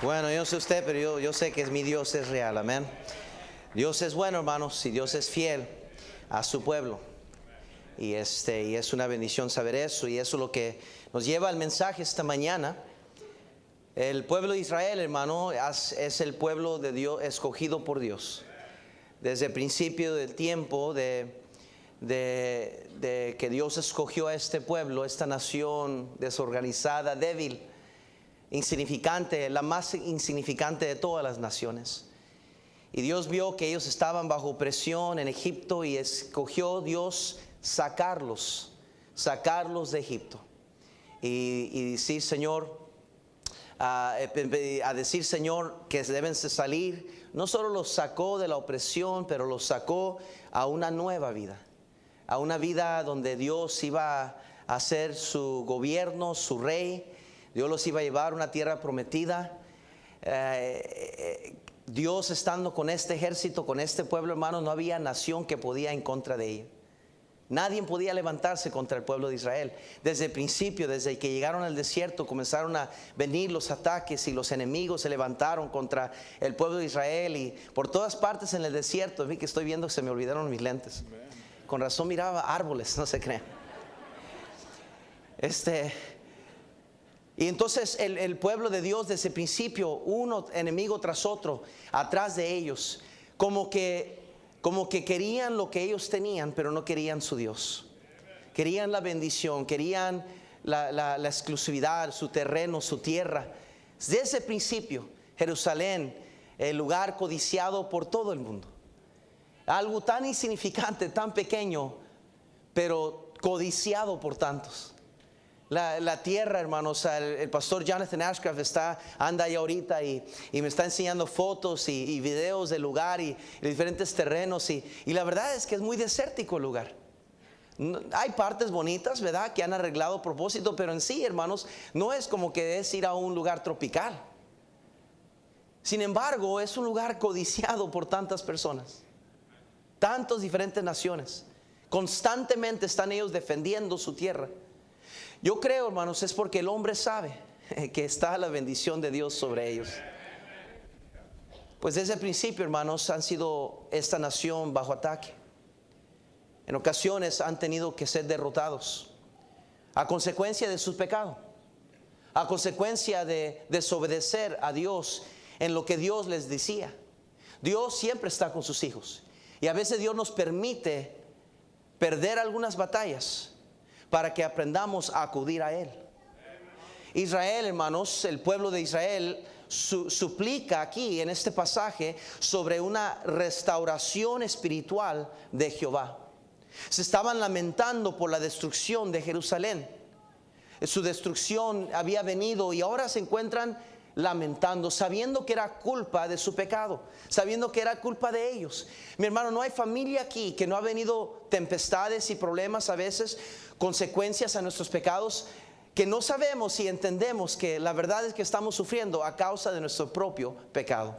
Bueno, yo no sé usted, pero yo sé que mi Dios es real, amén. Dios es bueno, hermanos, y Dios es fiel a su pueblo. Y es una bendición saber eso, y eso es lo que nos lleva al mensaje esta mañana. El pueblo de Israel, hermano, es el pueblo de Dios, escogido por Dios. Desde el principio del tiempo de que Dios escogió a este pueblo, esta nación desorganizada, débil, insignificante, la más insignificante de todas las naciones. Y Dios vio que ellos estaban bajo presión en Egipto y escogió Dios sacarlos de Egipto. Y decir, Señor, a decir, Señor, que deben salir. No solo los sacó de la opresión, pero los sacó a una nueva vida. A una vida donde Dios iba a ser su gobierno, su rey. Dios los iba a llevar a una tierra prometida. Dios estando con este ejército, con este pueblo, hermano, no había nación que podía en contra de ellos. Nadie podía levantarse contra el pueblo de Israel. Desde el principio, desde que llegaron al desierto, comenzaron a venir los ataques y los enemigos se levantaron contra el pueblo de Israel. Y por todas partes en el desierto, vi que estoy viendo que se me olvidaron mis lentes. Con razón miraba árboles, no se crean. Y entonces el pueblo de Dios desde el principio, uno enemigo tras otro, atrás de ellos, como que querían lo que ellos tenían, pero no querían su Dios. Querían la bendición, querían la exclusividad, su terreno, su tierra. Desde el principio, Jerusalén, el lugar codiciado por todo el mundo. Algo tan insignificante, tan pequeño, pero codiciado por tantos. La tierra, hermanos, el pastor Jonathan Ashcraft anda ahí ahorita y me está enseñando fotos y videos del lugar y diferentes terrenos y la verdad es que es muy desértico el lugar. Hay partes bonitas, ¿verdad?, que han arreglado a propósito, pero en sí, hermanos, no es como que es ir a un lugar tropical. Sin embargo, es un lugar codiciado por tantas personas, tantas diferentes naciones. Constantemente están ellos defendiendo su tierra. Yo creo, hermanos, es porque el hombre sabe que está la bendición de Dios sobre ellos. Pues desde el principio, hermanos, han sido esta nación bajo ataque. En ocasiones han tenido que ser derrotados a consecuencia de su pecado, a consecuencia de desobedecer a Dios en lo que Dios les decía. Dios siempre está con sus hijos y a veces Dios nos permite perder algunas batallas para que aprendamos a acudir a Él. Israel, hermanos, el pueblo de Israel suplica aquí en este pasaje sobre una restauración espiritual de Jehová. Se estaban lamentando por la destrucción de Jerusalén. Su destrucción había venido y ahora se encuentran lamentando, sabiendo que era culpa de su pecado, sabiendo que era culpa de ellos. Mi hermano, no hay familia aquí que no ha venido tempestades y problemas, a veces consecuencias a nuestros pecados, que no sabemos y entendemos que la verdad es que estamos sufriendo a causa de nuestro propio pecado.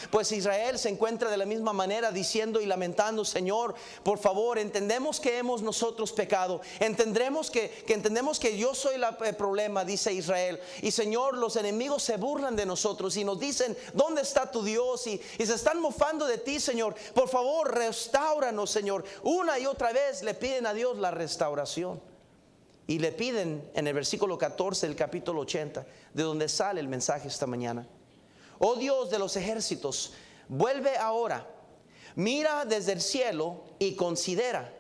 Pues Israel se encuentra de la misma manera diciendo y lamentando: Señor, por favor, entendemos que hemos nosotros pecado, entendemos que yo soy el problema, dice Israel, y Señor, los enemigos se burlan de nosotros y nos dicen: ¿dónde está tu Dios? Y se están mofando de ti, Señor. Por favor, restauranos, Señor. Una y otra vez le piden a Dios la restauración. Y le piden en el versículo 14 del capítulo 80, de donde sale el mensaje esta mañana: oh Dios de los ejércitos, vuelve ahora, mira desde el cielo y considera.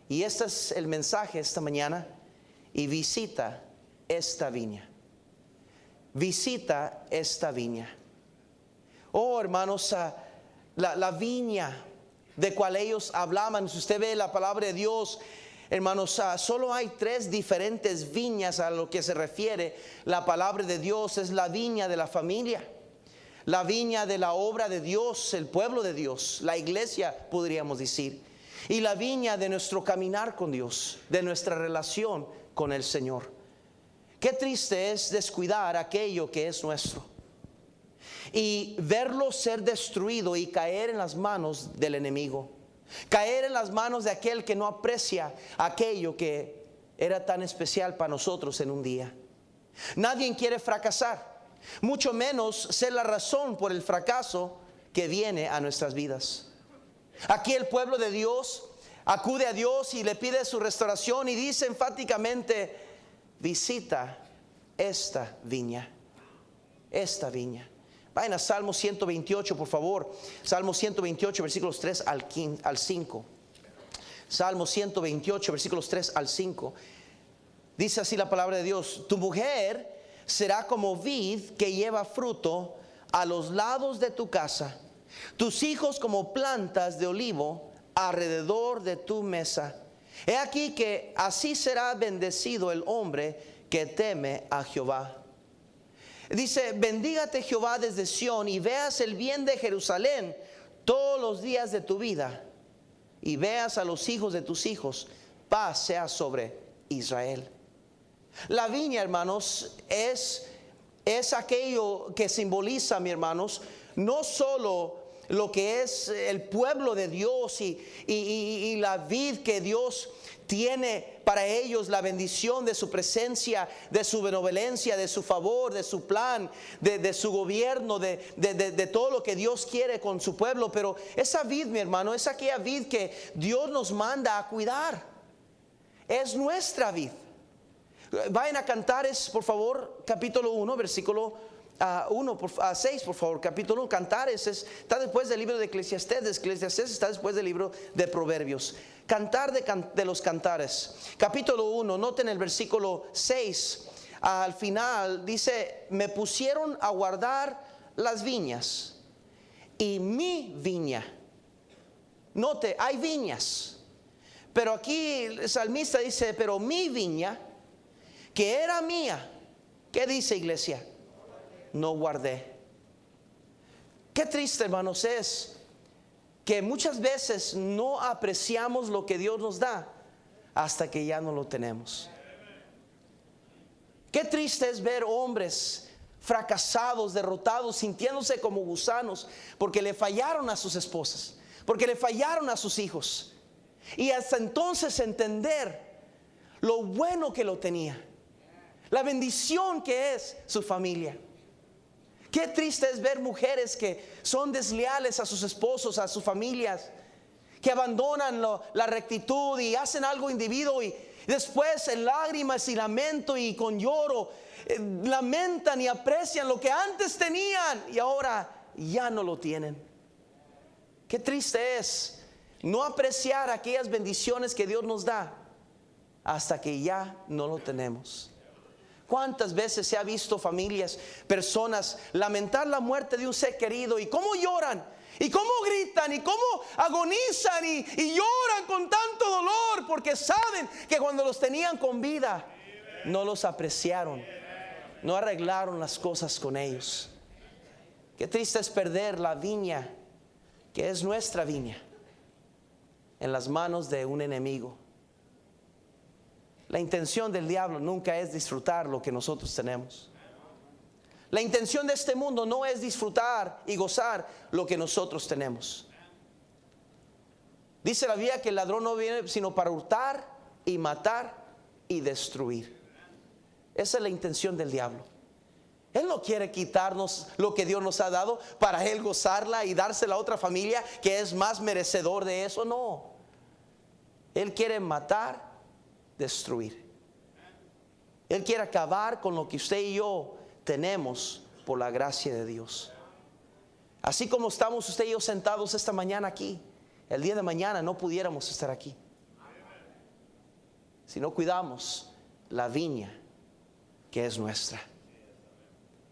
Y este es el mensaje esta mañana: y visita esta viña. Visita esta viña. Oh, hermanos, la viña de cual ellos hablaban. Si usted ve la palabra de Dios, hermanos, solo hay 3 diferentes viñas a lo que se refiere la palabra de Dios. Es la viña de la familia, la viña de la obra de Dios, el pueblo de Dios, la iglesia, podríamos decir, y la viña de nuestro caminar con Dios, de nuestra relación con el Señor. Qué triste es descuidar aquello que es nuestro y verlo ser destruido y caer en las manos del enemigo, caer en las manos de aquel que no aprecia aquello que era tan especial para nosotros en un día. Nadie quiere fracasar. mucho menos ser la razón por el fracaso que viene a nuestras vidas. Aquí el pueblo de Dios acude a Dios y le pide su restauración y dice enfáticamente: visita esta viña. Esta viña. Vayan a Salmo 128, por favor. Salmo 128, versículos 3 al 5. Salmo 128, versículos 3 al 5. Dice así la palabra de Dios: tu mujer será como vid que lleva fruto a los lados de tu casa, tus hijos como plantas de olivo alrededor de tu mesa. He aquí que así será bendecido el hombre que teme a Jehová. Dice: bendígate Jehová desde Sión y veas el bien de Jerusalén todos los días de tu vida, y veas a los hijos de tus hijos. Paz sea sobre Israel. La viña, hermanos, es aquello que simboliza, mis hermanos, no solo lo que es el pueblo de Dios y la vid que Dios tiene para ellos, la bendición de su presencia, de su benevolencia, de su favor, de su plan, de su gobierno, de todo lo que Dios quiere con su pueblo. Pero esa vid, mi hermano, es aquella vid que Dios nos manda a cuidar. Es nuestra vid. Vayan a Cantares, por favor, capítulo 1, versículo 6, por favor. Capítulo 1, Cantares está después del libro de Eclesiastés. Eclesiastés está después del libro de Proverbios. Cantar de los Cantares, capítulo 1, noten el versículo 6. Al final dice: me pusieron a guardar las viñas y mi viña. Note, hay viñas, pero aquí el salmista dice: pero mi viña, que era mía, ¿qué dice, iglesia? No guardé. Qué triste, hermanos, es que muchas veces no apreciamos lo que Dios nos da hasta que ya no lo tenemos. Qué triste es ver hombres fracasados, derrotados, sintiéndose como gusanos porque le fallaron a sus esposas, porque le fallaron a sus hijos, y hasta entonces entender lo bueno que lo tenía, la bendición que es su familia. Qué triste es ver mujeres que son desleales a sus esposos, a sus familias, que abandonan la rectitud y hacen algo indebido, y después en lágrimas y lamento y con lloro lamentan y aprecian lo que antes tenían y ahora ya no lo tienen. Qué triste es no apreciar aquellas bendiciones que Dios nos da hasta que ya no lo tenemos. ¿Cuántas veces se ha visto familias, personas lamentar la muerte de un ser querido, y cómo lloran, y cómo gritan, y cómo agonizan y lloran con tanto dolor porque saben que cuando los tenían con vida no los apreciaron, no arreglaron las cosas con ellos? Qué triste es perder la viña que es nuestra viña en las manos de un enemigo. La intención del diablo nunca es disfrutar lo que nosotros tenemos. La intención de este mundo no es disfrutar y gozar lo que nosotros tenemos. Dice la Biblia que el ladrón no viene sino para hurtar y matar y destruir. Esa es la intención del diablo. Él no quiere quitarnos lo que Dios nos ha dado para él gozarla y dársela a otra familia que es más merecedor de eso. No. Él quiere matar, destruir. Él quiere acabar con lo que usted y yo tenemos por la gracia de Dios. Así como estamos usted y yo sentados esta mañana aquí, el día de mañana no pudiéramos estar aquí si no cuidamos la viña que es nuestra.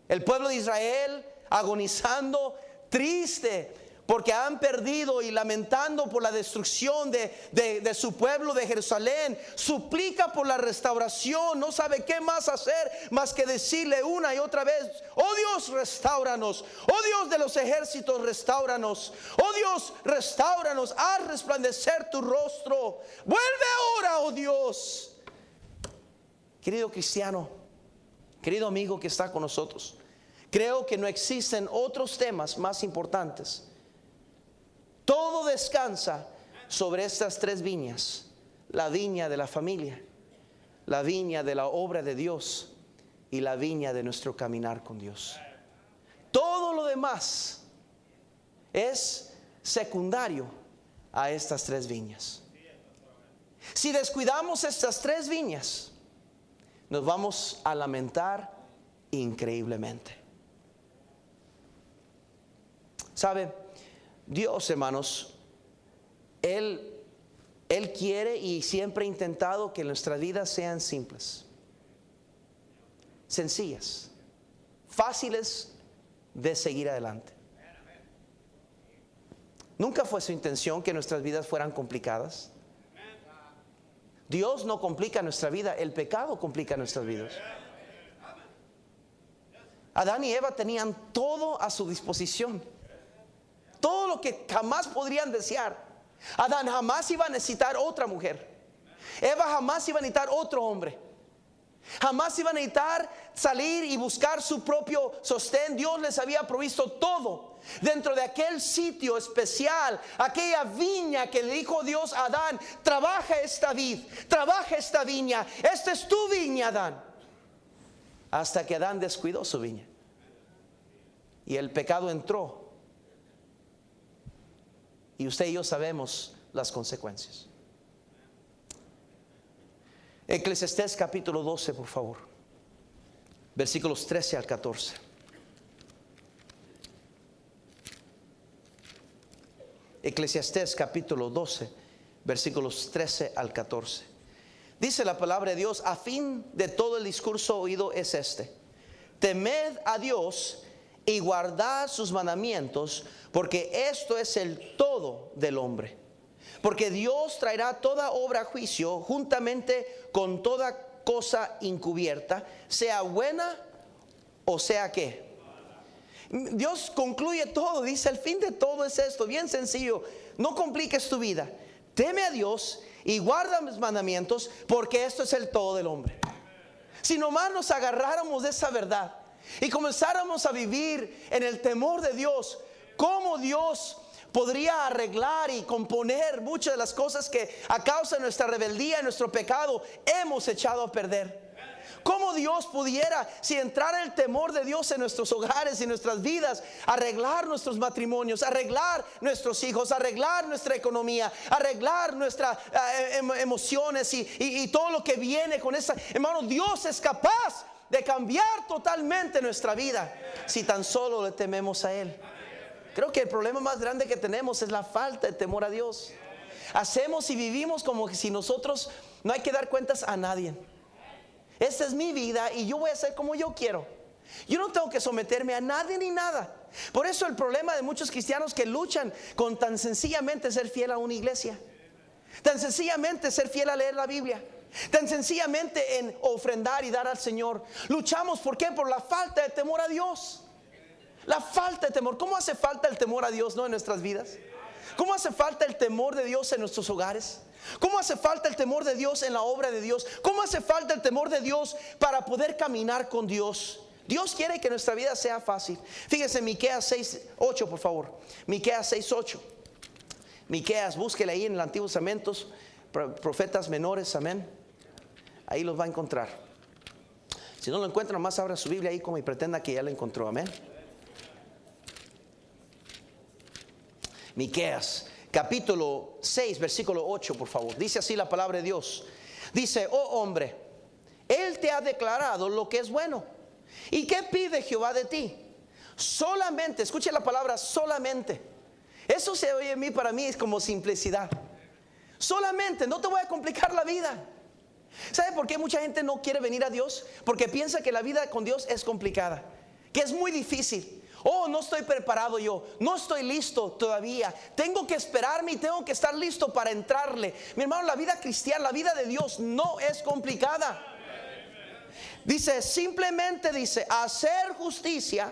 El pueblo de Israel agonizando, triste porque han perdido y lamentando por la destrucción de su pueblo de Jerusalén, suplica por la restauración. No sabe qué más hacer más que decirle una y otra vez: oh Dios, restauranos. Oh Dios de los ejércitos, restauranos. Oh Dios, restauranos. Haz resplandecer tu rostro. Vuelve ahora, oh Dios. Querido cristiano, querido amigo que está con nosotros, creo que no existen otros temas más importantes. Todo descansa sobre estas tres viñas: la viña de la familia, la viña de la obra de Dios y la viña de nuestro caminar con Dios. Todo lo demás es secundario a estas 3 viñas. Si descuidamos estas 3 viñas, nos vamos a lamentar increíblemente. ¿Sabe? Dios, hermanos, Él quiere y siempre ha intentado que nuestras vidas sean simples, sencillas, fáciles de seguir adelante. Nunca fue su intención que nuestras vidas fueran complicadas. Dios no complica nuestra vida, el pecado complica nuestras vidas. Adán y Eva tenían todo a su disposición, todo lo que jamás podrían desear. Adán jamás iba a necesitar otra mujer. Eva jamás iba a necesitar otro hombre. Jamás iba a necesitar salir y buscar su propio sostén. Dios les había provisto todo dentro de aquel sitio especial, aquella viña que le dijo Dios a Adán: trabaja esta vid, trabaja esta viña, esta es tu viña, Adán. Hasta que Adán descuidó su viña y el pecado entró, y usted y yo sabemos las consecuencias. Eclesiastés capítulo 12, por favor, versículos 13 al 14. Eclesiastés capítulo 12, versículos 13 al 14. Dice la palabra de Dios: a fin de todo el discurso oído es este: temed a Dios y guardad sus mandamientos, porque esto es el todo del hombre. Porque Dios traerá toda obra a juicio juntamente con toda cosa encubierta, sea buena o sea ¿qué? Dios concluye todo, dice: el fin de todo es esto, bien sencillo, no compliques tu vida, teme a Dios y guarda mis mandamientos, porque esto es el todo del hombre. Si nomás nos agarráramos de esa verdad y comenzáramos a vivir en el temor de Dios, ¿cómo Dios podría arreglar y componer muchas de las cosas que a causa de nuestra rebeldía y nuestro pecado hemos echado a perder? ¿Cómo Dios pudiera, si entrara el temor de Dios en nuestros hogares y nuestras vidas, arreglar nuestros matrimonios, arreglar nuestros hijos, arreglar nuestra economía, arreglar nuestras emociones y todo lo que viene con esa? Hermano, Dios es capaz de cambiar totalmente nuestra vida si tan solo le tememos a Él. Creo que el problema más grande que tenemos es la falta de temor a Dios. Hacemos y vivimos como que si nosotros no hay que dar cuentas a nadie. Esta es mi vida y yo voy a hacer como yo quiero. Yo no tengo que someterme a nadie ni nada. Por eso el problema de muchos cristianos que luchan con tan sencillamente ser fiel a una iglesia, tan sencillamente ser fiel a leer la Biblia, tan sencillamente en ofrendar y dar al Señor. Luchamos, ¿por qué? Por la falta de temor a Dios. La falta de temor. ¿Cómo hace falta el temor a Dios, no, en nuestras vidas? ¿Cómo hace falta el temor de Dios en nuestros hogares? ¿Cómo hace falta el temor de Dios en la obra de Dios? ¿Cómo hace falta el temor de Dios para poder caminar con Dios? Dios quiere que nuestra vida sea fácil. Fíjese, Miqueas 6:8, por favor. Miqueas 6:8. Miqueas, búsquele ahí en el Antiguo Testamento, profetas menores, amén. Ahí los va a encontrar. Si no lo encuentra, nomás abra su Biblia ahí como y pretenda que ya lo encontró, amén. Miqueas capítulo 6 versículo 8, por favor. Dice así la palabra de Dios. Dice: oh hombre, Él te ha declarado lo que es bueno. ¿Y qué pide Jehová de ti? Solamente, escuche la palabra solamente. Eso se oye a mí, para mí es como simplicidad. Solamente, no te voy a complicar la vida. ¿Sabe por qué mucha gente no quiere venir a Dios? Porque piensa que la vida con Dios es complicada, que es muy difícil. Oh, no estoy preparado yo, no estoy listo todavía, tengo que esperarme y tengo que estar listo para entrarle. Mi hermano, la vida cristiana, la vida de Dios no es complicada. Dice, simplemente dice, hacer justicia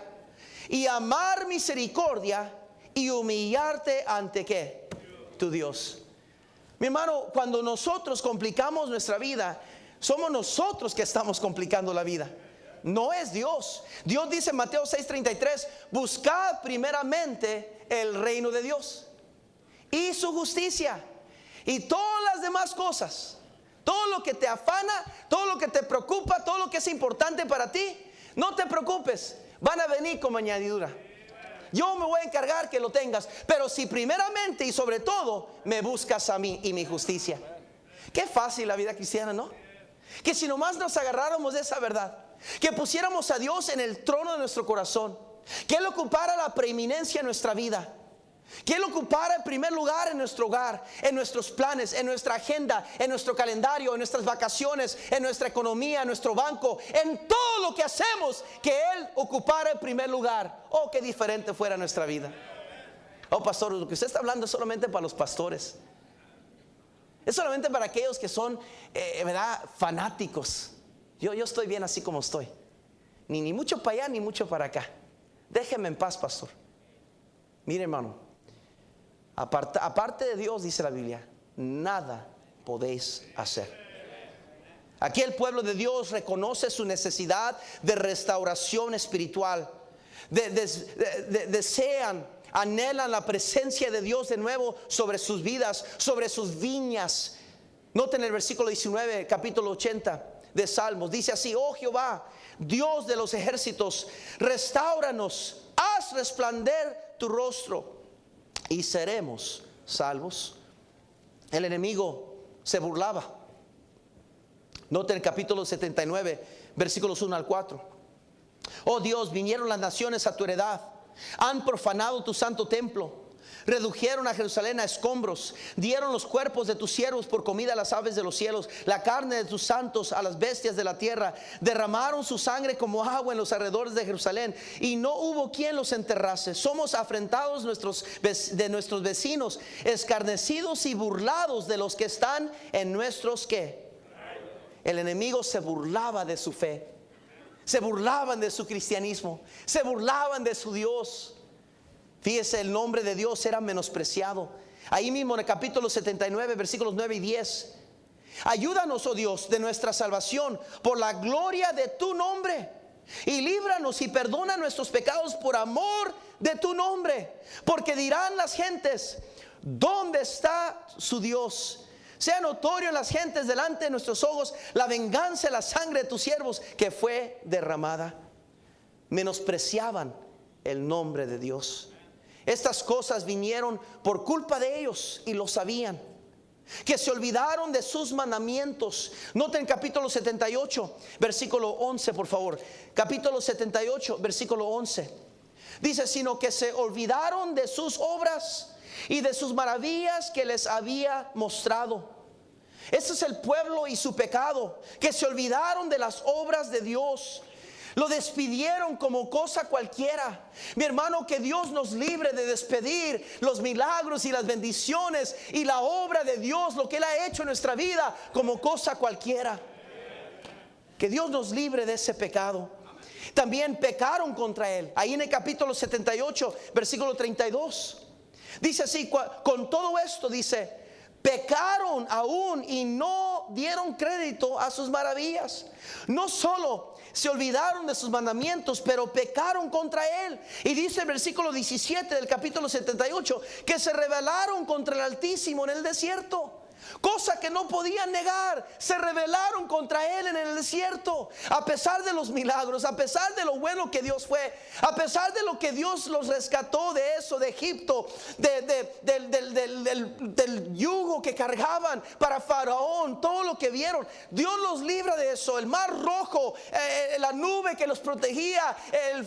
y amar misericordia y humillarte ante ¿qué? Tu Dios. Mi hermano, cuando nosotros complicamos nuestra vida, somos nosotros que estamos complicando la vida. No es Dios. Dios dice en Mateo 6:33: buscad primeramente el reino de Dios y su justicia, y todas las demás cosas todo lo que te afana, todo lo que te preocupa, todo lo que es importante para ti, no te preocupes, van a venir como añadidura. Yo me voy a encargar que lo tengas, pero si primeramente y sobre todo me buscas a mí y mi justicia. Qué fácil la vida cristiana, ¿no? Que si nomás nos agarráramos de esa verdad, que pusiéramos a Dios en el trono de nuestro corazón, que Él ocupara la preeminencia en nuestra vida, que Él ocupara el primer lugar en nuestro hogar, en nuestros planes, en nuestra agenda, en nuestro calendario, en nuestras vacaciones, en nuestra economía, en nuestro banco, en todo lo que hacemos, que Él ocupara el primer lugar. Oh, qué diferente fuera nuestra vida. Oh, pastor, lo que usted está hablando es solamente para los pastores. Es solamente para aquellos que son, ¿verdad?, fanáticos. Yo estoy bien así como estoy. Ni mucho para allá, ni mucho para acá. Déjeme en paz, pastor. Mire, hermano, aparte de Dios, dice la Biblia, nada podéis hacer. Aquí el pueblo de Dios reconoce su necesidad de restauración espiritual. Desean, anhelan la presencia de Dios de nuevo sobre sus vidas, sobre sus viñas. Noten el versículo 19, capítulo 80 de Salmos. Dice así: oh Jehová, Dios de los ejércitos, restáuranos, haz resplandecer tu rostro y seremos salvos. El enemigo se burlaba. Noten el capítulo 79, versículos 1 al 4. Oh Dios, vinieron las naciones a tu heredad, han profanado tu santo templo, redujeron a Jerusalén a escombros, dieron los cuerpos de tus siervos por comida a las aves de los cielos, la carne de tus santos a las bestias de la tierra, derramaron su sangre como agua en los alrededores de Jerusalén, y no hubo quien los enterrase. Somos afrentados de nuestros vecinos, escarnecidos y burlados de los que están en nuestros ¿qué? El enemigo se burlaba de su fe, se burlaban de su cristianismo, se burlaban de su Dios. Fíjese, el nombre de Dios era menospreciado. Ahí mismo en el capítulo 79, versículos 9 y 10. Ayúdanos, oh Dios, de nuestra salvación, por la gloria de tu nombre, y líbranos y perdona nuestros pecados por amor de tu nombre. Porque dirán las gentes: ¿dónde está su Dios? Sea notorio en las gentes delante de nuestros ojos la venganza y la sangre de tus siervos que fue derramada. Menospreciaban el nombre de Dios. Estas cosas vinieron por culpa de ellos y lo sabían, que se olvidaron de sus mandamientos. Noten capítulo 78, versículo 11, por favor. Capítulo 78, versículo 11. Dice: sino que se olvidaron de sus obras y de sus maravillas que les había mostrado. Ese es el pueblo y su pecado, que se olvidaron de las obras de Dios. Lo despidieron como cosa cualquiera. Mi hermano, que Dios nos libre de despedir los milagros y las bendiciones y la obra de Dios, lo que Él ha hecho en nuestra vida, como cosa cualquiera. Que Dios nos libre de ese pecado. También pecaron contra Él. Ahí en el capítulo 78, versículo 32. Dice así: con todo esto, dice, pecaron aún y no dieron crédito a sus maravillas. No solo se olvidaron de sus mandamientos, pero pecaron contra Él. Y dice el versículo 17 del capítulo 78 que se rebelaron contra el Altísimo en el desierto. Cosa que no podían negar, se rebelaron contra Él en el desierto. A pesar de los milagros, a pesar de lo bueno que Dios fue, a pesar de lo que Dios los rescató de eso, de Egipto, del yugo que cargaban para Faraón, todo lo que vieron, Dios los libra de eso. El mar rojo, la nube que los protegía,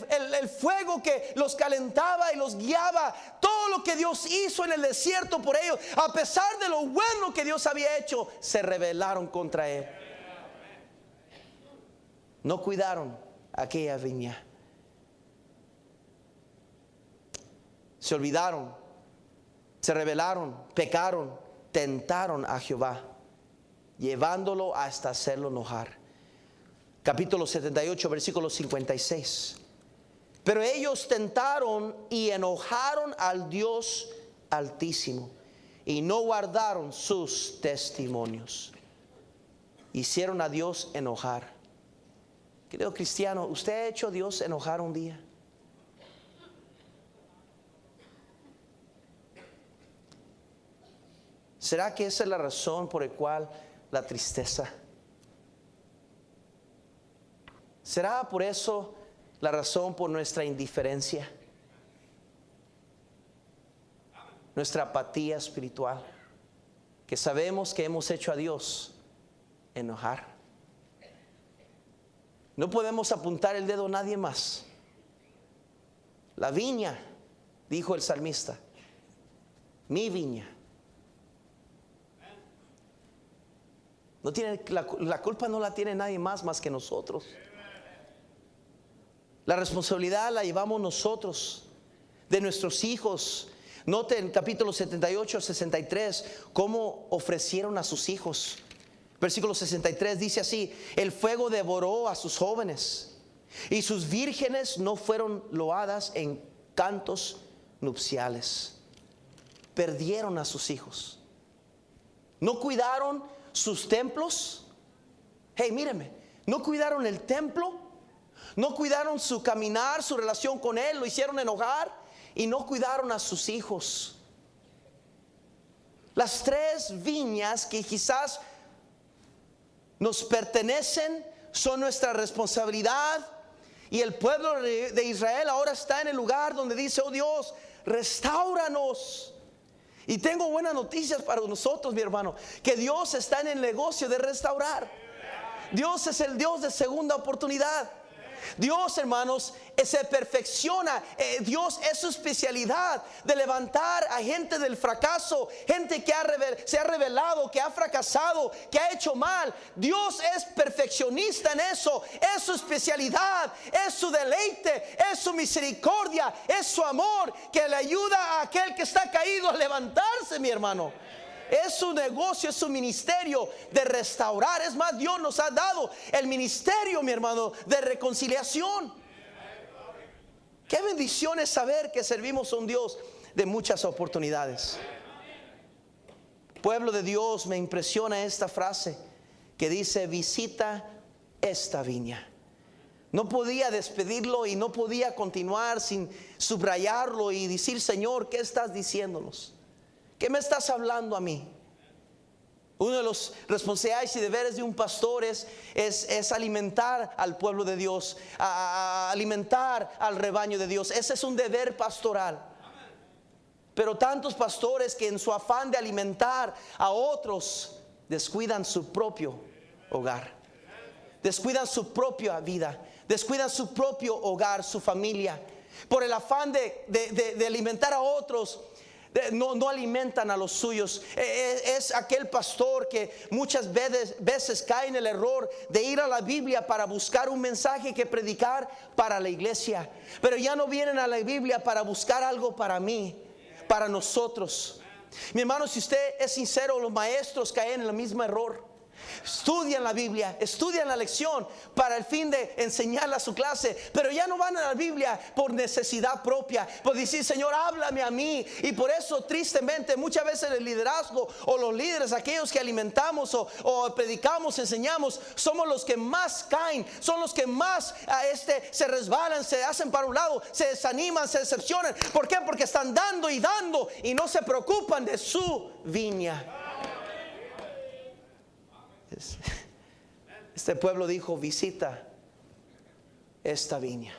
el fuego que los calentaba y los guiaba, todo lo que Dios hizo en el desierto por ellos, a pesar de lo bueno que Dios había hecho, se rebelaron contra Él. No cuidaron aquella viña. Se olvidaron, se rebelaron, pecaron, tentaron a Jehová, llevándolo hasta hacerlo enojar. Capítulo 78, versículo 56. Pero ellos tentaron y enojaron al Dios Altísimo, y no guardaron sus testimonios. Hicieron a Dios enojar. Querido cristiano, ¿usted ha hecho a Dios enojar un día? ¿Será que esa es la razón por la cual la tristeza. ¿Será por eso la razón por nuestra indiferencia? Nuestra apatía espiritual, que sabemos que hemos hecho a Dios enojar. No podemos apuntar el dedo a nadie más. La viña, dijo el salmista, mi viña. No tiene, la culpa no la tiene nadie más que nosotros. La responsabilidad la llevamos nosotros, de nuestros hijos. Note en capítulo 78 al 63 cómo ofrecieron a sus hijos. Versículo 63 dice así: el fuego devoró a sus jóvenes y sus vírgenes no fueron loadas en cantos nupciales. Perdieron a sus hijos. No cuidaron sus templos. Hey, míreme, no cuidaron el templo, no cuidaron su caminar, su relación con Él, lo hicieron enojar. Y no cuidaron a sus hijos. Las tres viñas que quizás nos pertenecen son nuestra responsabilidad. Y el pueblo de Israel ahora está en el lugar donde dice: oh Dios, restáuranos. Y tengo buenas noticias para nosotros, mi hermano, que Dios está en el negocio de restaurar. Dios es el Dios de segunda oportunidad. Dios, hermanos, se perfecciona. Dios es su especialidad de levantar a gente del fracaso, gente que se ha rebelado, que ha fracasado, que ha hecho mal. Dios es perfeccionista en eso. Es su especialidad, es su deleite, es su misericordia, es su amor que le ayuda a aquel que está caído a levantarse, mi hermano. Es su negocio, es su ministerio de restaurar. Es más, Dios nos ha dado el ministerio, mi hermano, de reconciliación. Qué bendición es saber que servimos a un Dios de muchas oportunidades. Pueblo de Dios, me impresiona esta frase que dice: visita esta viña. No podía despedirlo y no podía continuar sin subrayarlo y decir: Señor, ¿qué estás diciéndonos? ¿Qué me estás hablando a mí? Uno de los responsabilidades y deberes de un pastor es alimentar al pueblo de Dios, a alimentar al rebaño de Dios. Ese es un deber pastoral. Pero tantos pastores que en su afán de alimentar a otros descuidan su propio hogar, descuidan su propia vida, descuidan su propio hogar, su familia. Por el afán de alimentar a otros, no alimentan a los suyos. Es aquel pastor que muchas veces cae en el error de ir a la Biblia para buscar un mensaje que predicar para la iglesia, pero ya no vienen a la Biblia para buscar algo para mí, para nosotros. Mi hermano, si usted es sincero, los maestros caen en el mismo error. Estudian la Biblia, estudian la lección para el fin de enseñarla a su clase, pero ya no van a la Biblia por necesidad propia, por decir: Señor, háblame a mí. Y por eso, tristemente, muchas veces el liderazgo o los líderes, aquellos que alimentamos o predicamos, enseñamos, somos los que más caen, son los que más se resbalan, se hacen para un lado, se desaniman, se decepcionan. ¿Por qué? Porque están dando y no se preocupan de su viña. Este pueblo dijo: visita esta viña.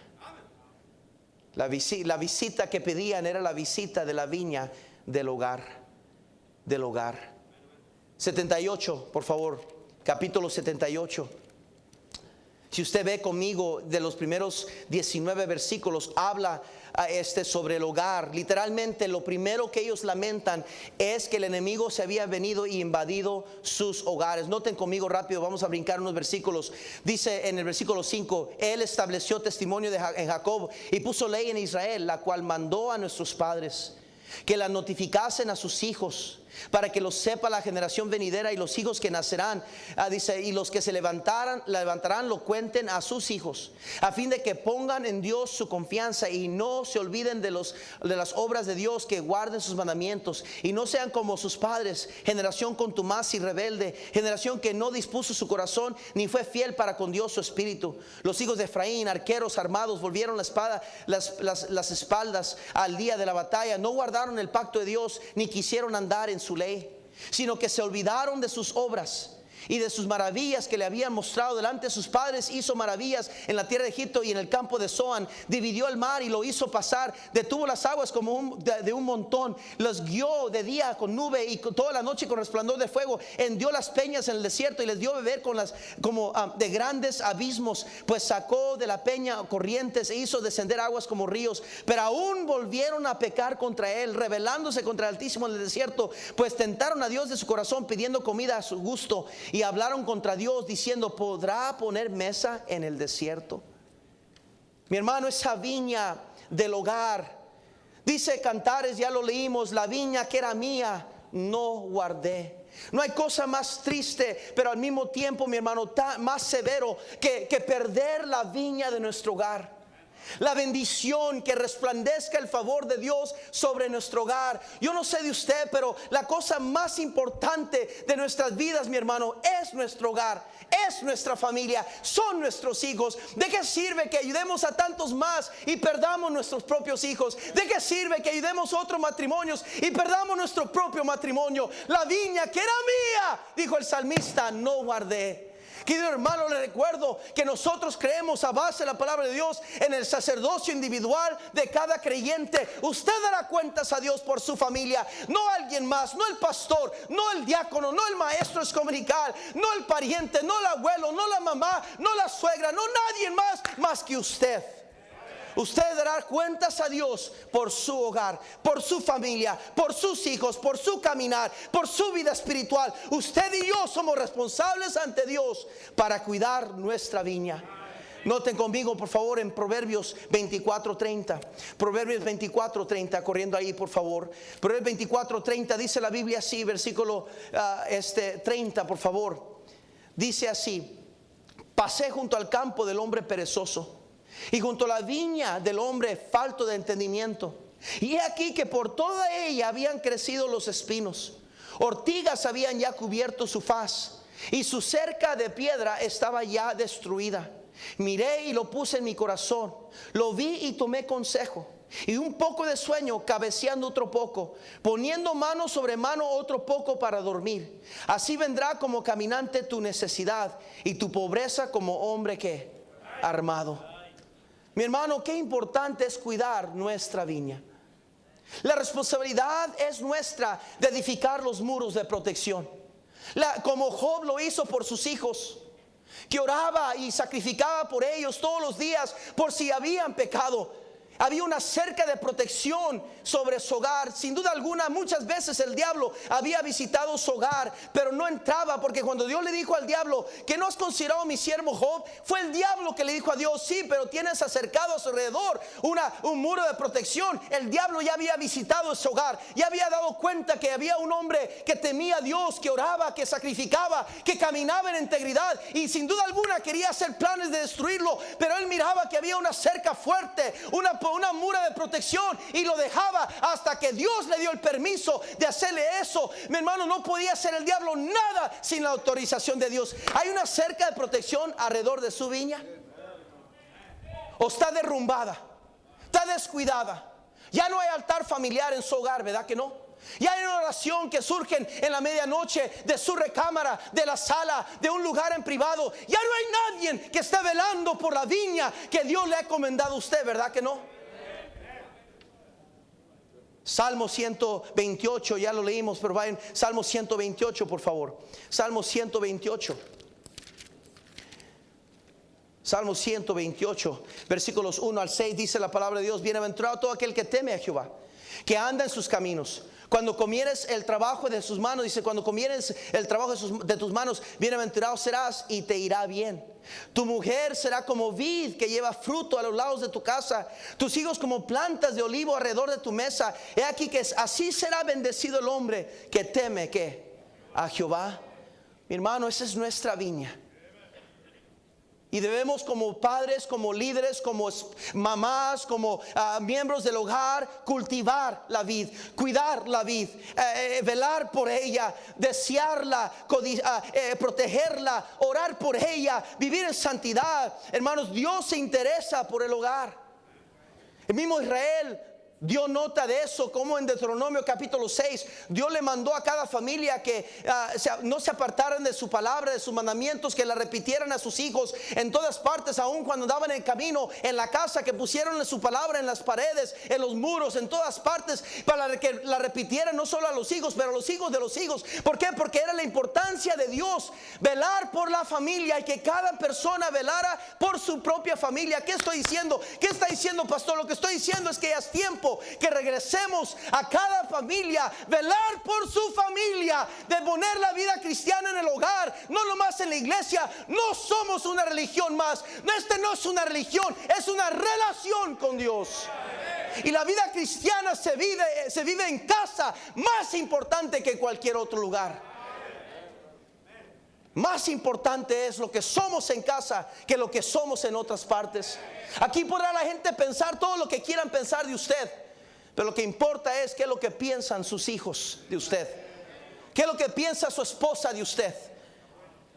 La visita que pedían era la visita de la viña del hogar. 78, por favor, capítulo 78. Si usted ve conmigo, de los primeros 19 versículos habla sobre el hogar. Literalmente lo primero que ellos lamentan es que el enemigo se había venido y invadido sus hogares. Noten conmigo rápido, vamos a brincar unos versículos. Dice en el versículo 5: Él estableció testimonio en Jacob y puso ley en Israel, la cual mandó a nuestros padres que la notificasen a sus hijos, para que lo sepa la generación venidera y los hijos que nacerán. Dice: y los que se levantarán lo cuenten a sus hijos, a fin de que pongan en Dios su confianza y no se olviden de las obras de Dios, que guarden sus mandamientos y no sean como sus padres, generación contumaz y rebelde, generación que no dispuso su corazón ni fue fiel para con Dios su espíritu. Los hijos de Efraín, arqueros armados, volvieron las espaldas al día de la batalla, no guardaron el pacto de Dios ni quisieron andar en su ley, sino que se olvidaron de sus obras y de sus maravillas que le habían mostrado delante de sus padres. Hizo maravillas en la tierra de Egipto y en el campo de Zoán. Dividió el mar y lo hizo pasar. Detuvo las aguas como de un montón. Los guió de día con nube y toda la noche con resplandor de fuego. Hendió las peñas en el desierto y les dio beber como de grandes abismos. Pues sacó de la peña corrientes e hizo descender aguas como ríos. Pero aún volvieron a pecar contra él, rebelándose contra el Altísimo en el desierto. Pues tentaron a Dios de su corazón, pidiendo comida a su gusto, y hablaron contra Dios diciendo: ¿podrá poner mesa en el desierto? Mi hermano, esa viña del hogar, dice Cantares, ya lo leímos: la viña que era mía no guardé. No hay cosa más triste, pero al mismo tiempo, mi hermano, más severo que perder la viña de nuestro hogar. La bendición, que resplandezca el favor de Dios sobre nuestro hogar. Yo no sé de usted, pero la cosa más importante de nuestras vidas, mi hermano, es nuestro hogar, es nuestra familia, son nuestros hijos. ¿De qué sirve que ayudemos a tantos más y perdamos nuestros propios hijos? ¿De qué sirve que ayudemos a otros matrimonios y perdamos nuestro propio matrimonio? La viña que era mía, dijo el salmista, no guardé. Querido hermano, le recuerdo que nosotros creemos, a base de la palabra de Dios, en el sacerdocio individual de cada creyente. Usted dará cuentas a Dios por su familia, no alguien más, no el pastor, no el diácono, no el maestro excomunical, no el pariente, no el abuelo, no la mamá, no la suegra, no nadie más que usted. Usted dará cuentas a Dios por su hogar, por su familia, por sus hijos, por su caminar, por su vida espiritual. Usted y yo somos responsables ante Dios para cuidar nuestra viña. Noten conmigo, por favor, en Proverbios 24:30. Proverbios 24:30, corriendo ahí, por favor. Proverbios 24:30 dice la Biblia así, versículo 30, por favor. Dice así: pasé junto al campo del hombre perezoso y junto a la viña del hombre falto de entendimiento. Y he aquí que por toda ella habían crecido los espinos. Ortigas habían ya cubierto su faz, y su cerca de piedra estaba ya destruida. Miré y lo puse en mi corazón, lo vi y tomé consejo. Y un poco de sueño, cabeceando otro poco, poniendo mano sobre mano otro poco para dormir. Así vendrá como caminante tu necesidad, y tu pobreza como hombre que armado. Mi hermano, qué importante es cuidar nuestra viña. La responsabilidad es nuestra de edificar los muros de protección, como Job lo hizo por sus hijos, que oraba y sacrificaba por ellos todos los días por si habían pecado. Había una cerca de protección sobre su hogar. Sin duda alguna, muchas veces el diablo había visitado su hogar, pero no entraba, porque cuando Dios le dijo al diablo: ¿que no has considerado mi siervo Job? Fue el diablo que le dijo a Dios: sí, pero tienes acercado a su alrededor un muro de protección. El diablo ya había visitado ese hogar, ya había dado cuenta que había un hombre que temía a Dios, que oraba, que sacrificaba, que caminaba en integridad, y sin duda alguna quería hacer planes de destruirlo, pero él miraba que había una cerca fuerte, una mura de protección, y lo dejaba hasta que Dios le dio el permiso de hacerle eso. Mi hermano, no podía hacer el diablo nada sin la autorización de Dios. ¿Hay una cerca de protección alrededor de su viña? ¿O está derrumbada? ¿Está descuidada? Ya no hay altar familiar en su hogar, ¿verdad que no? Ya hay una oración que surge en la medianoche de su recámara, de la sala, de un lugar en privado. Ya no hay nadie que esté velando por la viña que Dios le ha encomendado a usted, ¿verdad que no? Salmo 128, ya lo leímos, pero vayan, Salmo 128, por favor. Salmo 128. Salmo 128, versículos 1 al 6, dice la palabra de Dios: bienaventurado todo aquel que teme a Jehová, que anda en sus caminos. Cuando comieres el trabajo de sus manos, dice, cuando comieres el trabajo de tus manos, bienaventurado serás y te irá bien. Tu mujer será como vid que lleva fruto a los lados de tu casa, tus hijos como plantas de olivo alrededor de tu mesa. He aquí que así será bendecido el hombre que teme ¿qué? A Jehová. Mi hermano, esa es nuestra viña. Y debemos, como padres, como líderes, como mamás, como miembros del hogar, cultivar la vid, cuidar la vid, velar por ella, desearla, protegerla, orar por ella, vivir en santidad. Hermanos, Dios se interesa por el hogar. El mismo Israel dio nota de eso, como en Deuteronomio capítulo 6, Dios le mandó a cada familia que no se apartaran de su palabra, de sus mandamientos, que la repitieran a sus hijos en todas partes, aun cuando andaban en el camino, en la casa, que pusieron su palabra en las paredes, en los muros, en todas partes, para que la repitieran no solo a los hijos, pero a los hijos de los hijos. ¿Por qué? Porque era la importancia de Dios, velar por la familia, y que cada persona velara por su propia familia. ¿Qué estoy diciendo? ¿Qué está diciendo, pastor? Lo que estoy diciendo es que ya es tiempo que regresemos a cada familia, velar por su familia, de poner la vida cristiana en el hogar, no nomás en la iglesia. No somos una religión más. Este no es una religión, es una relación con Dios. Y la vida cristiana se vive en casa, más importante que cualquier otro lugar. Más importante es lo que somos en casa que lo que somos en otras partes. Aquí podrá la gente pensar todo lo que quieran pensar de usted, pero lo que importa es qué es lo que piensan sus hijos de usted, qué es lo que piensa su esposa de usted,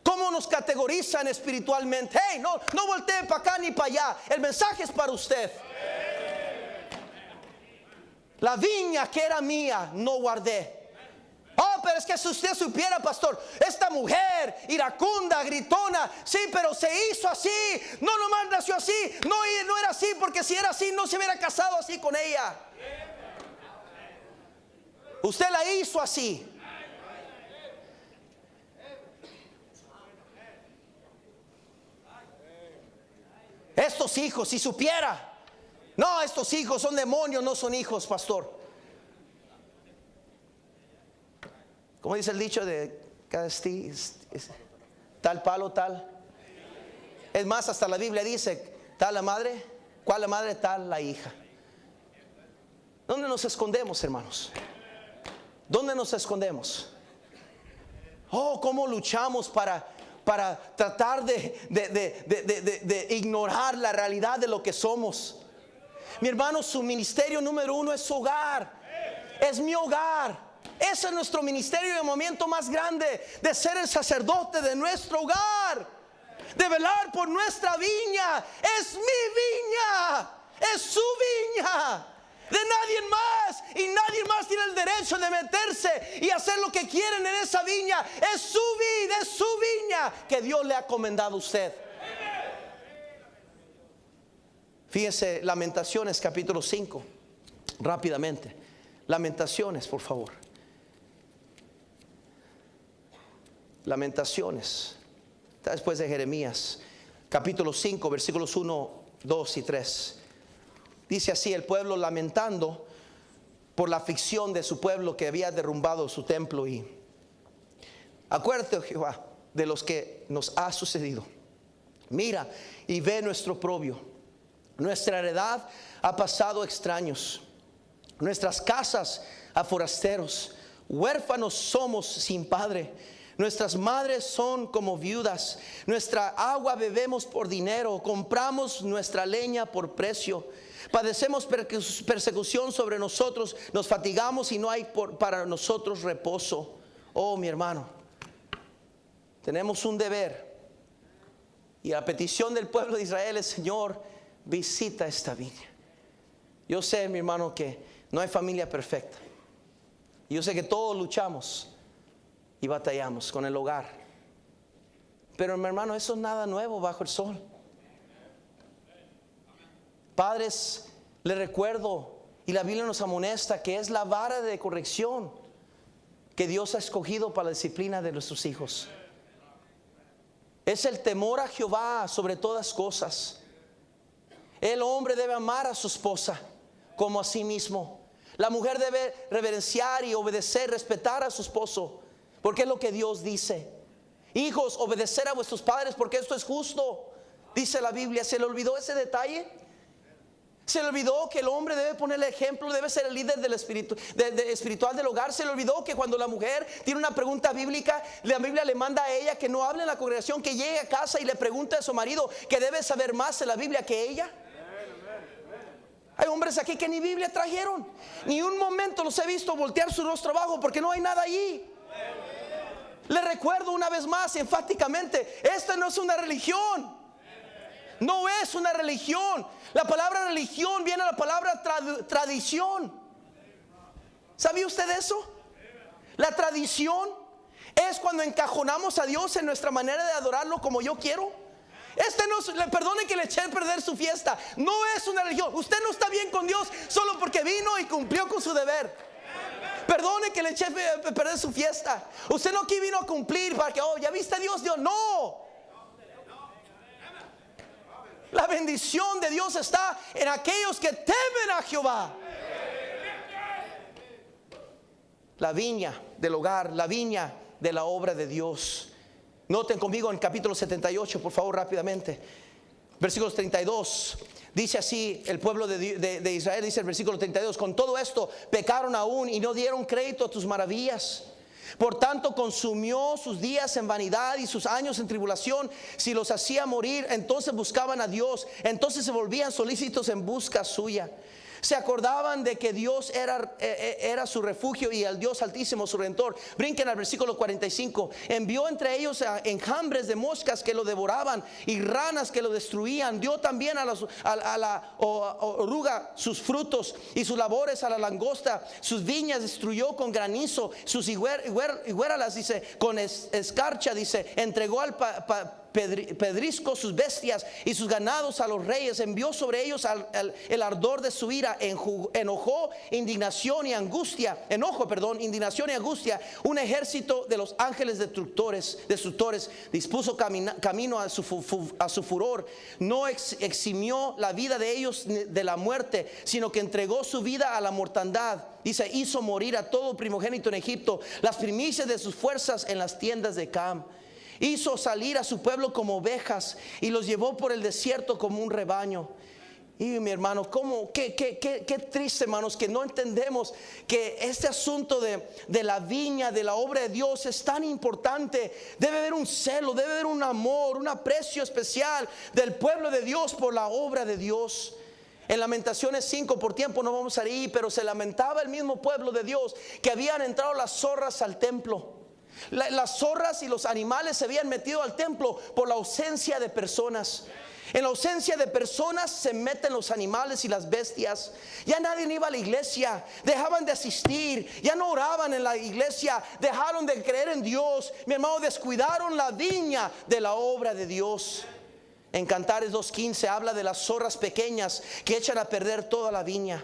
cómo nos categorizan espiritualmente. Hey, no voltee para acá ni para allá. El mensaje es para usted. La viña que era mía no guardé. Oh, pero es que si usted supiera, pastor, esta mujer iracunda, gritona, sí, pero se hizo así. No nomás nació así. No era así, porque si era así no se hubiera casado así con ella. Usted la hizo así. Estos hijos, si supiera. No, estos hijos son demonios, no son hijos, pastor. Como dice el dicho de cada tal palo, tal. Es más, hasta la Biblia dice, tal la madre, cuál la madre, tal la hija. ¿Dónde nos escondemos, hermanos? ¿Dónde nos escondemos? Oh, cómo luchamos para tratar de ignorar la realidad de lo que somos. Mi hermano, su ministerio número uno es su hogar. Es mi hogar. Ese es nuestro ministerio y el momento más grande, de ser el sacerdote de nuestro hogar, de velar por nuestra viña. Es mi viña, es su viña, de nadie más. Y nadie más tiene el derecho de meterse y hacer lo que quieren en esa viña. Es su vida, es su viña que Dios le ha encomendado a usted. Fíjense, Lamentaciones capítulo 5, rápidamente. Lamentaciones, por favor. Lamentaciones, está después de Jeremías, capítulo 5, versículos 1, 2 y 3. Dice así: el pueblo lamentando por la aflicción de su pueblo que había derrumbado su templo. Y acuérdate, oh Jehová, de los que nos ha sucedido. Mira y ve nuestro oprobio. Nuestra heredad ha pasado a extraños, nuestras casas a forasteros. Huérfanos somos sin padre. Nuestras madres son como viudas. Nuestra agua bebemos por dinero. Compramos nuestra leña por precio. Padecemos persecución sobre nosotros. Nos fatigamos y no hay para nosotros reposo. Oh, mi hermano, tenemos un deber. Y la petición del pueblo de Israel es: Señor, visita esta viña. Yo sé, mi hermano, que no hay familia perfecta. Yo sé que todos luchamos y batallamos con el hogar, pero mi hermano, eso es nada nuevo bajo el sol. Padres, les recuerdo, y la Biblia nos amonesta, que es la vara de corrección que Dios ha escogido para la disciplina de nuestros hijos. Es el temor a Jehová sobre todas cosas. El hombre debe amar a su esposa como a sí mismo. La mujer debe reverenciar y obedecer, respetar a su esposo, porque es lo que Dios dice. Hijos, obedecer a vuestros padres, porque esto es justo, dice la Biblia. ¿Se le olvidó ese detalle? ¿Se le olvidó que el hombre debe poner el ejemplo, debe ser el líder del espiritual del hogar? ¿Se le olvidó que cuando la mujer tiene una pregunta bíblica, la Biblia le manda a ella que no hable en la congregación, que llegue a casa y le pregunte a su marido, que debe saber más de la Biblia que ella? Hay hombres aquí que ni Biblia trajeron. Ni un momento los he visto voltear su rostro abajo, porque no hay nada allí. Les recuerdo una vez más, enfáticamente, esta no es una religión. No es una religión. La palabra religión viene de la palabra tradición. ¿Sabía usted eso? La tradición es cuando encajonamos a Dios en nuestra manera de adorarlo como yo quiero. Perdone que le eché a perder su fiesta. No es una religión. Usted no está bien con Dios solo porque vino y cumplió con su deber. Perdone que le eché a perder su fiesta. Usted no aquí vino a cumplir para que, ya viste a Dios. No. La bendición de Dios está en aquellos que temen a Jehová. La viña del hogar, la viña de la obra de Dios. Noten conmigo en capítulo 78, por favor, rápidamente. Versículos 32. Dice así el pueblo de Israel, dice el versículo 32: con todo esto pecaron aún y no dieron crédito a tus maravillas. Por tanto consumió sus días en vanidad y sus años en tribulación. Si los hacía morir, entonces buscaban a Dios, entonces se volvían solícitos en busca suya. Se acordaban de que Dios era su refugio y el Dios altísimo su redentor. Brinquen al versículo 45. Envió entre ellos enjambres de moscas que lo devoraban y ranas que lo destruían. Dio también a la oruga sus frutos y sus labores a la langosta. Sus viñas destruyó con granizo. Sus higueras, dice, con escarcha, dice, entregó al pedrisco sus bestias y sus ganados a los reyes. Envió sobre ellos el ardor de su ira. Enojo, indignación y angustia. Un ejército de los ángeles destructores. Dispuso camino a su furor. No eximió la vida de ellos de la muerte, sino que entregó su vida a la mortandad. Dice, hizo morir a todo primogénito en Egipto, las primicias de sus fuerzas en las tiendas de Cam. Hizo salir a su pueblo como ovejas y los llevó por el desierto como un rebaño. Y mi hermano, qué triste, hermanos, que no entendemos que este asunto de la viña, de la obra de Dios es tan importante. Debe haber un celo, debe haber un amor, un aprecio especial del pueblo de Dios por la obra de Dios. En Lamentaciones 5, por tiempo no vamos a ir, pero se lamentaba el mismo pueblo de Dios que habían entrado las zorras al templo. Las zorras y los animales se habían metido al templo por la ausencia de personas. En la ausencia de personas se meten los animales y las bestias. Ya nadie iba a la iglesia, dejaban de asistir, ya no oraban en la iglesia, dejaron de creer en Dios. Mi hermano, descuidaron la viña de la obra de Dios. En Cantares 2:15 habla de las zorras pequeñas que echan a perder toda la viña.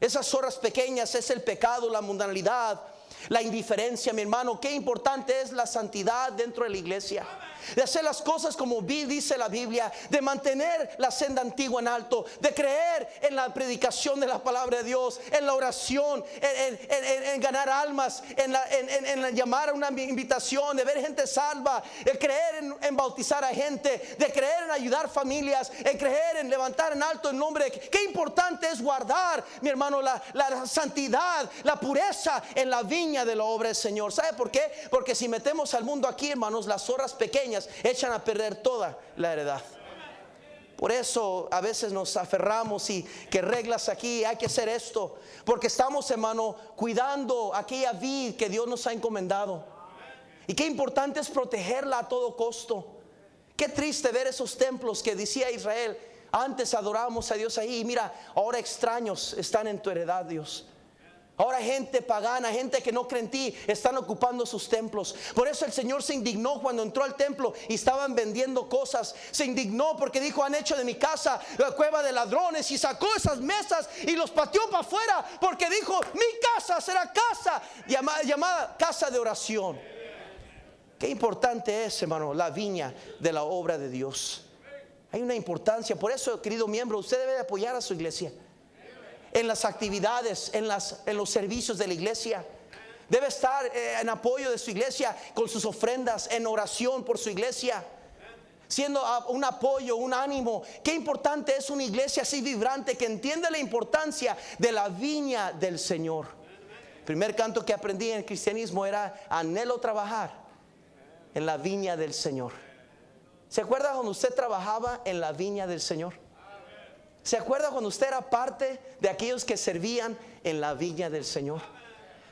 Esas zorras pequeñas es el pecado, la mundanalidad, la indiferencia. Mi hermano, qué importante es la santidad dentro de la iglesia. De hacer las cosas como dice la Biblia, de mantener la senda antigua en alto, de creer en la predicación de la palabra de Dios, en la oración, en ganar almas, en llamar a una invitación, de ver gente salva, de creer en bautizar a gente, de creer en ayudar familias, de creer en levantar en alto el nombre. Qué importante es guardar, mi hermano, la santidad, la pureza en la viña de la obra del Señor. ¿Sabe por qué? Porque si metemos al mundo aquí, hermanos, las zorras pequeñas echan a perder toda la heredad. Por eso a veces nos aferramos y que reglas aquí, hay que hacer esto, porque estamos, hermano, cuidando aquella vid que Dios nos ha encomendado. Y qué importante es protegerla a todo costo. Qué triste ver esos templos que decía Israel, antes adorábamos a Dios ahí, y mira, ahora extraños están en tu heredad, Dios. Ahora gente pagana, gente que no cree en ti, están ocupando sus templos. Por eso el Señor se indignó cuando entró al templo y estaban vendiendo cosas. Se indignó porque dijo, han hecho de mi casa la cueva de ladrones, y sacó esas mesas y los pateó para afuera, porque dijo, mi casa será casa llamada casa de oración. Qué importante es, hermano, la viña de la obra de Dios. Hay una importancia. Por eso, querido miembro, usted debe apoyar a su iglesia en las actividades, en los servicios de la iglesia. Debe estar en apoyo de su iglesia con sus ofrendas, en oración por su iglesia, siendo un apoyo, un ánimo. Qué importante es una iglesia así vibrante, que entiende la importancia de la viña del Señor. El primer canto que aprendí en el cristianismo era: anhelo trabajar en la viña del Señor. ¿Se acuerda cuando usted trabajaba en la viña del Señor? ¿Se acuerda cuando usted era parte de aquellos que servían en la viña del Señor?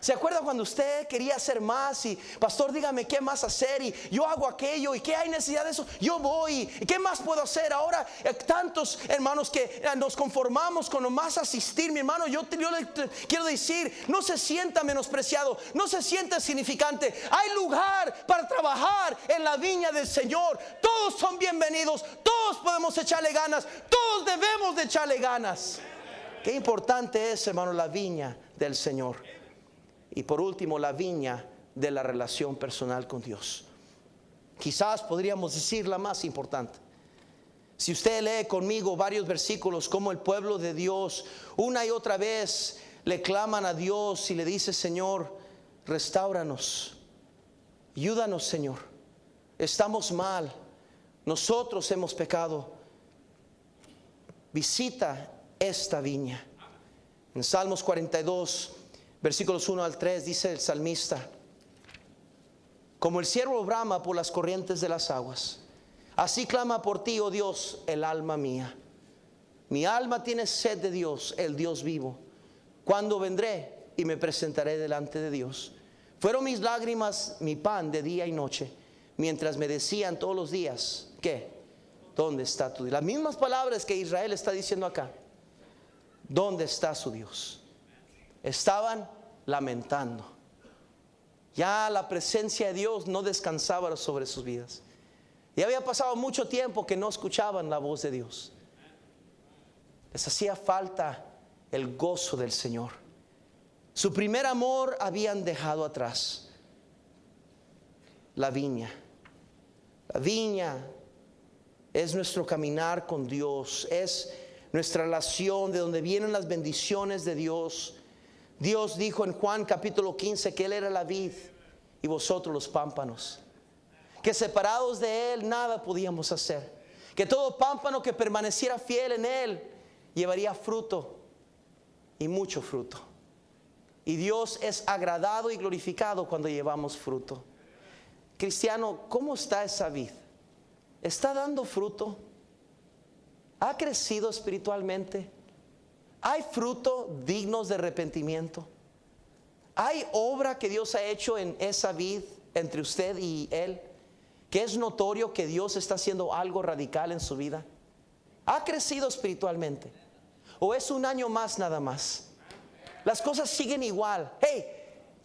¿Se acuerda cuando usted quería hacer más y pastor, dígame qué más hacer y yo hago aquello y qué hay necesidad de eso? Yo voy y qué más puedo hacer ahora. Tantos hermanos que nos conformamos con nomás asistir. Mi hermano, yo le quiero decir, no se sienta menospreciado, no se sienta insignificante. Hay lugar para trabajar en la viña del Señor. Todos son bienvenidos, todos podemos echarle ganas, todos debemos de echarle ganas. Qué importante es, hermano, la viña del Señor. Y por último, la viña de la relación personal con Dios. Quizás podríamos decir la más importante. Si usted lee conmigo varios versículos, como el pueblo de Dios una y otra vez le claman a Dios y le dice: Señor, restáuranos, ayúdanos, Señor, estamos mal, nosotros hemos pecado, visita esta viña. En Salmos 42 versículos 1 al 3 dice el salmista: como el ciervo brama por las corrientes de las aguas, así clama por ti, oh Dios, el alma mía. Mi alma tiene sed de Dios, el Dios vivo. ¿Cuándo vendré y me presentaré delante de Dios? Fueron mis lágrimas mi pan de día y noche, mientras me decían todos los días: ¿qué? ¿Dónde está tu Dios? Las mismas palabras que Israel está diciendo acá. ¿Dónde está su Dios? Estaban lamentando. Ya la presencia de Dios no descansaba sobre sus vidas. Y había pasado mucho tiempo que no escuchaban la voz de Dios. Les hacía falta el gozo del Señor. Su primer amor habían dejado atrás. La viña. La viña es nuestro caminar con Dios. Es nuestra relación de donde vienen las bendiciones de Dios. Dios dijo en Juan capítulo 15 que Él era la vid y vosotros los pámpanos, que separados de Él nada podíamos hacer, que todo pámpano que permaneciera fiel en Él llevaría fruto y mucho fruto. Y Dios es agradado y glorificado cuando llevamos fruto. Cristiano, ¿cómo está esa vid? ¿Está dando fruto? ¿Ha crecido espiritualmente? ¿Hay fruto dignos de arrepentimiento? ¿Hay obra que Dios ha hecho en esa vid entre usted y Él, que es notorio que Dios está haciendo algo radical en su vida? ¿Ha crecido espiritualmente? ¿O es un año más nada más? Las cosas siguen igual. Hey,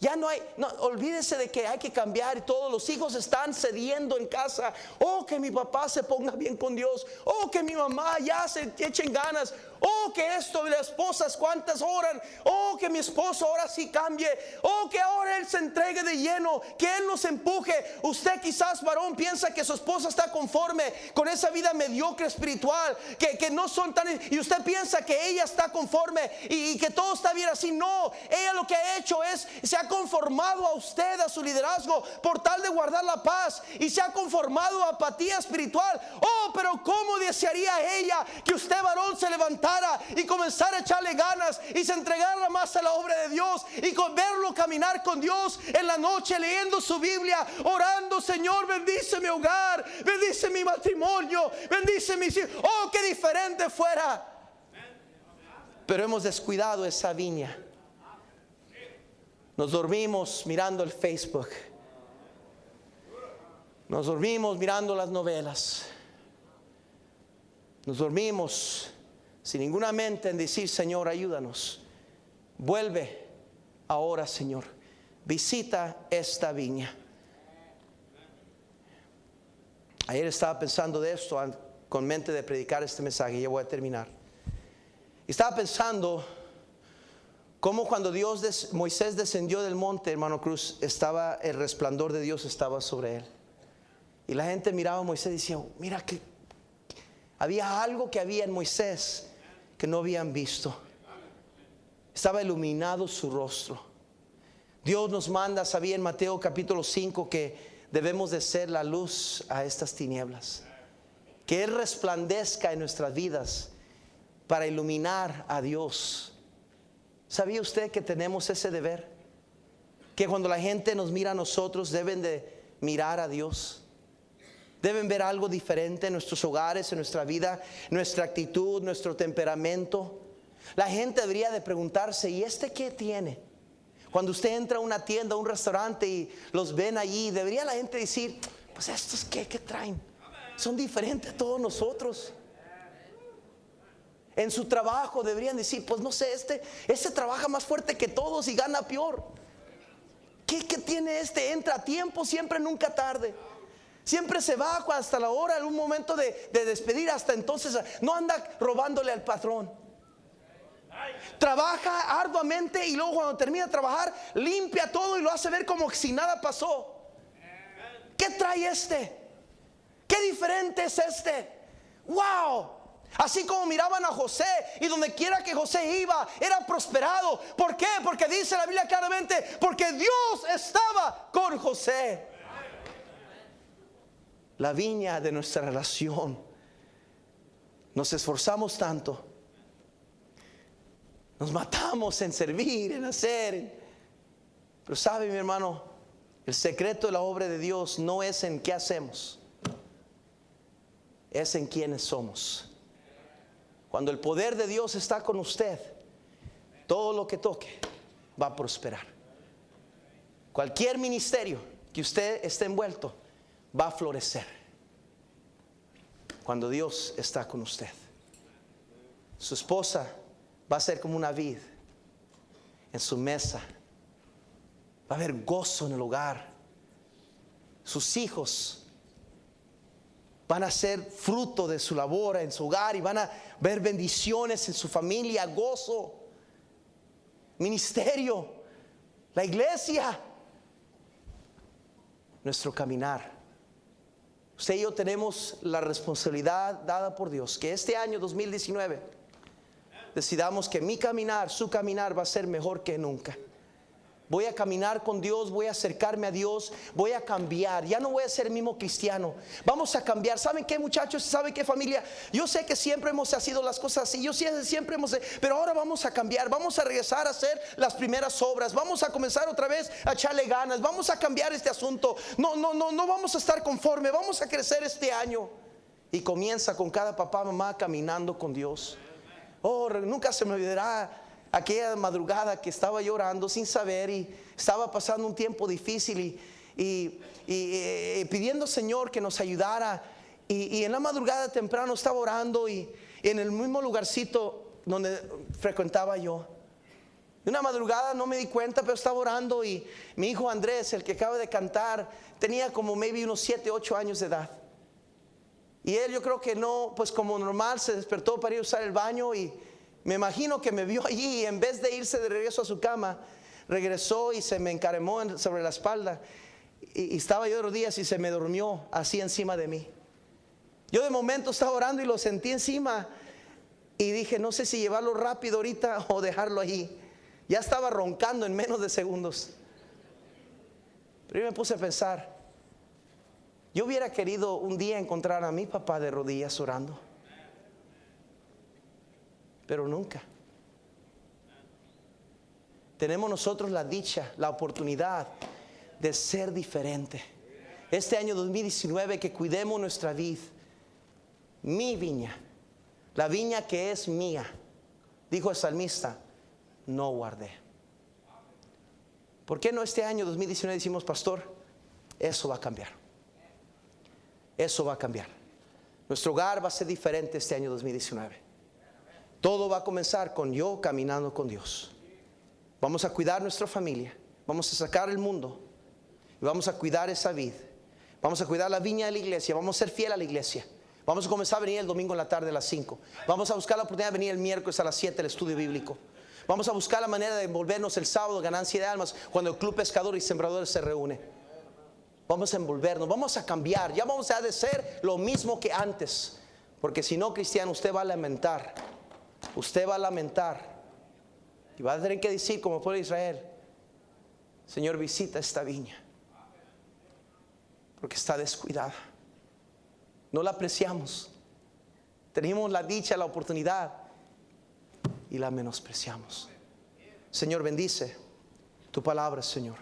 ya no hay, olvídese de que hay que cambiar y todos los hijos están cediendo en casa. Oh, que mi papá se ponga bien con Dios. Oh, que mi mamá ya se echen ganas. Oh, que esto, las esposas cuántas oran. Oh, que mi esposo ahora sí cambie. Oh, que ahora él se entregue de lleno, que él nos empuje. Usted quizás, varón, piensa que su esposa está conforme con esa vida mediocre espiritual, que no son tan, y usted piensa que ella está conforme y que todo está bien así. No, ella lo que ha hecho es, se ha conformado a usted, a su liderazgo, por tal de guardar la paz, y se ha conformado a apatía espiritual. Oh, pero cómo desearía ella que usted, varón, se levantara y comenzara a echarle ganas y se entregara más a la obra de Dios, y con verlo caminar con Dios en la noche, leyendo su Biblia, orando: Señor, bendice mi hogar, bendice mi matrimonio, bendice mis hijos. Oh, qué diferente fuera. Pero hemos descuidado esa viña. Nos dormimos mirando el Facebook. Nos dormimos mirando las novelas. Nos dormimos sin ninguna mente en decir: Señor, ayúdanos. Vuelve ahora, Señor. Visita esta viña. Ayer estaba pensando de esto con mente de predicar este mensaje, y ya voy a terminar. Estaba pensando cómo cuando Moisés descendió del monte, hermano Cruz, estaba el resplandor de Dios estaba sobre él. Y la gente miraba a Moisés y decía: mira que había algo que había en Moisés que no habían visto. Estaba iluminado su rostro. Dios nos manda, sabía en Mateo capítulo 5, que debemos de ser la luz a estas tinieblas. Que Él resplandezca en nuestras vidas para iluminar a Dios. ¿Sabía usted que tenemos ese deber? Que cuando la gente nos mira a nosotros, deben de mirar a Dios. Deben ver algo diferente en nuestros hogares, en nuestra vida, nuestra actitud, nuestro temperamento. La gente debería de preguntarse: ¿y este qué tiene? Cuando usted entra a una tienda, a un restaurante y los ven allí, debería la gente decir, pues estos qué traen, son diferentes a todos nosotros. En su trabajo deberían decir, pues no sé, este trabaja más fuerte que todos y gana peor. ¿Qué tiene este? Entra a tiempo, siempre, nunca tarde. Siempre se va hasta la hora, en un momento de despedir, hasta entonces no anda robándole al patrón. Trabaja arduamente y luego cuando termina de trabajar limpia todo y lo hace ver como si nada pasó. ¿Qué trae este? ¿Qué diferente es este? ¡Wow! Así como miraban a José, y donde quiera que José iba era prosperado. ¿Por qué? Porque dice la Biblia claramente, porque Dios estaba con José. La viña de nuestra relación. Nos esforzamos tanto, nos matamos en servir, en hacer. Pero sabe, mi hermano, el secreto de la obra de Dios no es en qué hacemos, es en quiénes somos. Cuando el poder de Dios está con usted, todo lo que toque va a prosperar. Cualquier ministerio que usted esté envuelto va a florecer cuando Dios está con usted. Su esposa va a ser como una vid en su mesa. Va a haber gozo en el hogar. Sus hijos van a ser fruto de su labor en su hogar y van a ver bendiciones en su familia, gozo, ministerio, la iglesia, nuestro caminar. Usted y yo tenemos la responsabilidad dada por Dios que este año 2019 decidamos que mi caminar, su caminar va a ser mejor que nunca. Voy a caminar con Dios, voy a acercarme a Dios, voy a cambiar. Ya no voy a ser el mismo cristiano. Vamos a cambiar. ¿Saben qué, muchachos? ¿Saben qué, familia? Yo sé que siempre hemos sido las cosas así. Yo sé, siempre pero ahora vamos a cambiar. Vamos a regresar a hacer las primeras obras. Vamos a comenzar otra vez a echarle ganas. Vamos a cambiar este asunto. No vamos a estar conforme. Vamos a crecer este año. Y comienza con cada papá, mamá caminando con Dios. Oh, nunca se me olvidará aquella madrugada que estaba llorando sin saber y estaba pasando un tiempo difícil y pidiendo Señor que nos ayudara, y en la madrugada temprano estaba orando y en el mismo lugarcito donde frecuentaba yo. De una madrugada no me di cuenta, pero estaba orando y mi hijo Andrés, el que acaba de cantar, tenía como maybe unos 7, 8 años de edad. Y él, yo creo que no, pues como normal se despertó para ir a usar el baño y me imagino que me vio allí y en vez de irse de regreso a su cama, regresó y se me encaramó sobre la espalda y estaba yo de rodillas y se me durmió así encima de mí. Yo de momento estaba orando y lo sentí encima y dije, no sé si llevarlo rápido ahorita o dejarlo allí. Ya estaba roncando en menos de segundos. Pero yo me puse a pensar, yo hubiera querido un día encontrar a mi papá de rodillas orando, pero nunca. Tenemos nosotros la dicha, la oportunidad de ser diferente. Este año 2019 que cuidemos nuestra vid, mi viña, la viña que es mía. Dijo el salmista, no guardé. ¿Por qué no este año 2019 decimos, pastor, eso va a cambiar? Eso va a cambiar. Nuestro hogar va a ser diferente este año 2019. Todo va a comenzar con yo caminando con Dios. Vamos a cuidar nuestra familia. Vamos a sacar el mundo. Y vamos a cuidar esa vid. Vamos a cuidar la viña de la iglesia. Vamos a ser fiel a la iglesia. Vamos a comenzar a venir el domingo en la tarde a las 5. Vamos a buscar la oportunidad de venir el miércoles a las 7 al estudio bíblico. Vamos a buscar la manera de envolvernos el sábado, ganancia de almas, cuando el Club Pescador y Sembradores se reúne. Vamos a envolvernos, vamos a cambiar. Ya vamos a dejar de ser lo mismo que antes. Porque si no, cristiano, usted va a lamentar. Usted va a lamentar y va a tener que decir como pueblo de Israel, Señor, visita esta viña porque está descuidada, no la apreciamos, tenemos la dicha, la oportunidad y la menospreciamos. Señor, bendice tu palabra, Señor.